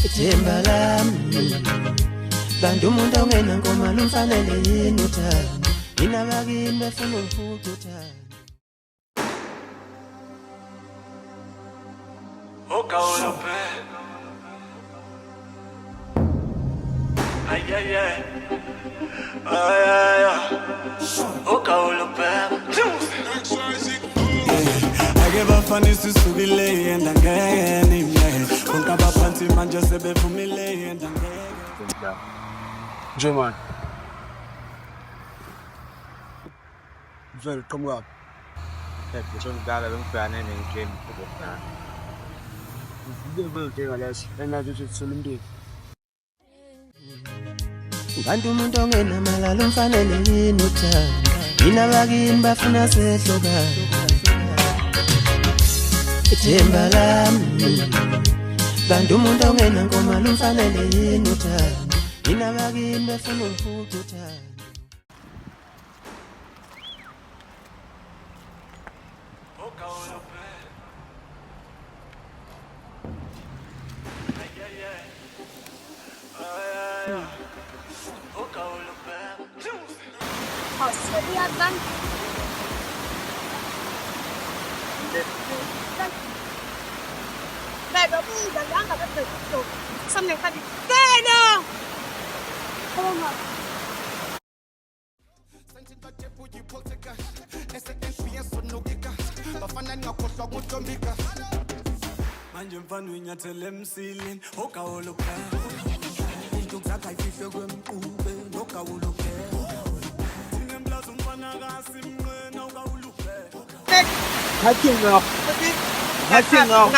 ithemba lami kanti umuntu ongena ngoma lumfanele yini uthando inabakini befuna ukufuqa uthando Okawolope ay ay ay ay ay Okawolope ake bafana isisukile yenda ngeke nimele bonke abaphansi manje sebevumile yenda ngeke nje man mfela qhamuka ngisho ngidala bengibhekane nenkinga ukubona ngibeleke ngalazi enathi sithola umndeni kanti umuntu ongenamali umfanele yini uthando inabakini bafuna sehlokana ithemba lami kanti umuntu ongena ngoma lumfanele yini uthando inabakini befuna ukufuqa uthando manje mfana uyinyathele emsilini okawolope into zakhe ayifihle kwemqube nokawolope sinemplaza umfana kasimnqena okawolope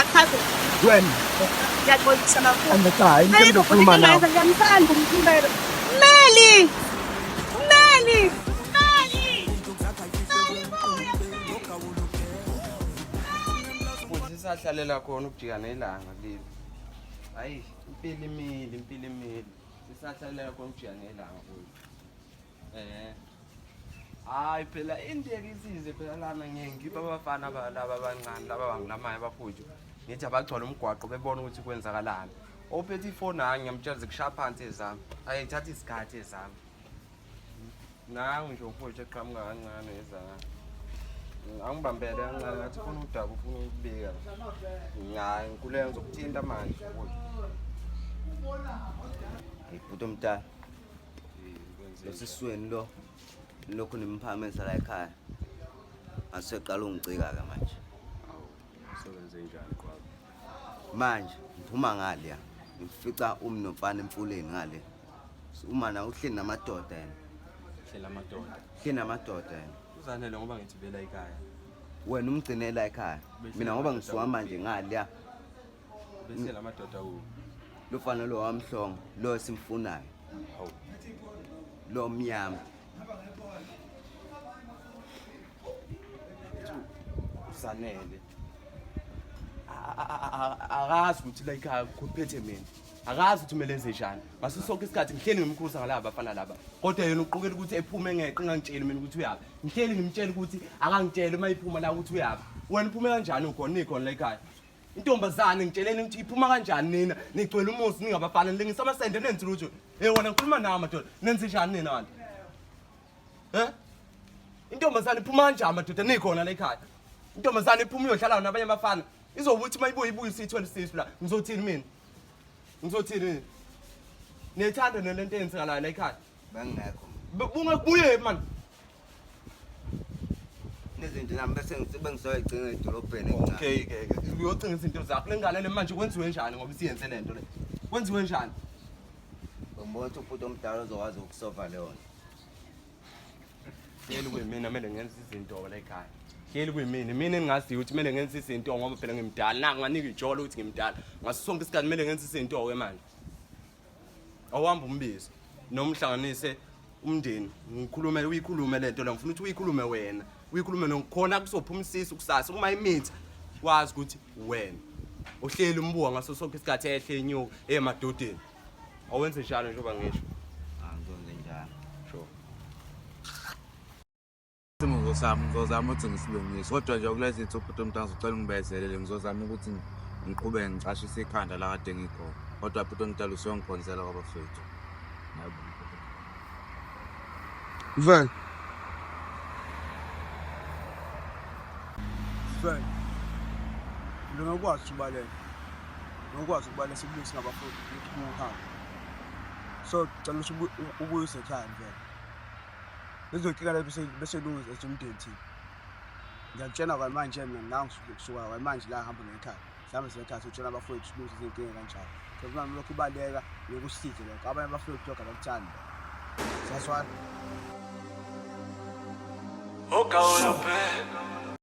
Ngachaza wena Ngiyaqolisa kakhulu. angachayi into lokukhuluma nawe Ngiyamthanda umthumelo. Meli! futhi sisahlalela khona ukujika nelanga leli hayi impilo imile sisahlalela khona ukujika nelanga futhi hayi phela inteke isize phela lana ngiyengipha abafana laba abancane laba bangilamayo bafuthu ngithi abagcwala umgwaqo bebona ukuthi kwenzakalani ophethe ifoni hayi ngiyamtshela zikushaya phansi ezami ayithatha isikhathi ezami nangu nje umfuthu eqhamuka kancane ezana angibambele kancane ngathi ufuna udaba ufuna ukubika hayi ngikuleka ngizokuthinta manje Ibhuti omdala losisweni lo lokhu nimphamisa la ekhaya aseqala ungicika ke manje usebenze njani kwabo manje ngiphuma ngale ya ngifica nomfana emfuleni ngale uma na uhleli namadoda yena hleli namadoda yena uzanele ngoba ngithi vela ekhaya wena umgcinela ekhaya mina ngoba ngisuka manje ngale ya bese lamadoda u lofana lo wamhlongo lo simfunayo hawu lo mnyama usanele akazi ukuthi la ekhaya kuphethe mina akazi ukuthi kumele enze njani ngaso sonke isikhathi ngihleli ngimkhuza ngalaba bafana laba kodwa yena uqukela ukuthi ephume ngeqe ngangitshela mina ukuthi uyabe ngihleli ngimtshela ukuthi akangitshele uma iphuma la ukuthi uyabe wena uphume kanjani ukhona nikhona la ekhaya intombazane ngitsheleni ukuthi iphuma kanjani nina nigcwele umusi ningabafana lengisamasende nenzi lutho wena ngikhuluma nawe madoda nenze njani nina manje intombazane iphuma kanjani madoda nikhona la ekhaya intombazane iphuma uyohlala nabanye abafana izobuthi mayibuye isithole sisu la ngizothini mina ngizothini nethanda nalento eyenzekalayo la ekhaya bangekho bungakubuye man nezinto nami bese ngisebengisoyigcina edolobheni okay uyocinga izinto zakho lengalele manje kwenziwe njani ngoba siyenze lento le kwenziwe njani ngibona ukuthi ubhuti omdala uzokwazi ukusova leyo hleli kuyimina kumele ngenze izinto la ekhaya hleli kuyimina mina engingaziyo ukuthi kumele ngenze izinto ngoba phela ngimdala nanginganika ijolo ukuthi ngimdala ngaso sonke isikhathi kumele ngenze izinto ke manje awuhamba umbizo nomhlanganise umndeni uyikhulume lento la ngifuna ukuthi uyikhulume wena uyikhulume nokhona kusophuma umsisi kusasa uma imithi wazi ukuthi wena uhleli umbuka ngaso sonke isikhathi ehle inyuka emadodeni awenze njalo njengoba ngisho ngizonze njalo sure ngizozama ukuthi ngisilungise kodwa nje kulezi zinto ubhuti omntana uzocela ungibezelele ngizozama ukuthi ngiqhubeke ngicashise ikhanda la kade ngikhona. Kodwa phela uNtalo usiyongikhonzela kwabafethu. Mfana. Mfana. Ngingakwazi ukubalela. Ngokwazi ukubalela sibuyise singabafowethu ukuhamba. So cela ubuyise ekhaya mfana. Lezokinga lapho bese lungu esumdeni thina. Ngiyakutshela kwamanje mina ngangisuka kwamanje la ngihamba ngekhaya. Sihamba sekhaya sitshela abafowethu sibuyise izinkinga kanjalo. Kodwa mina lokhu baleka yokusiza lokho abanye abafowethu lokho abakuthanda. Siyaswana. Okay,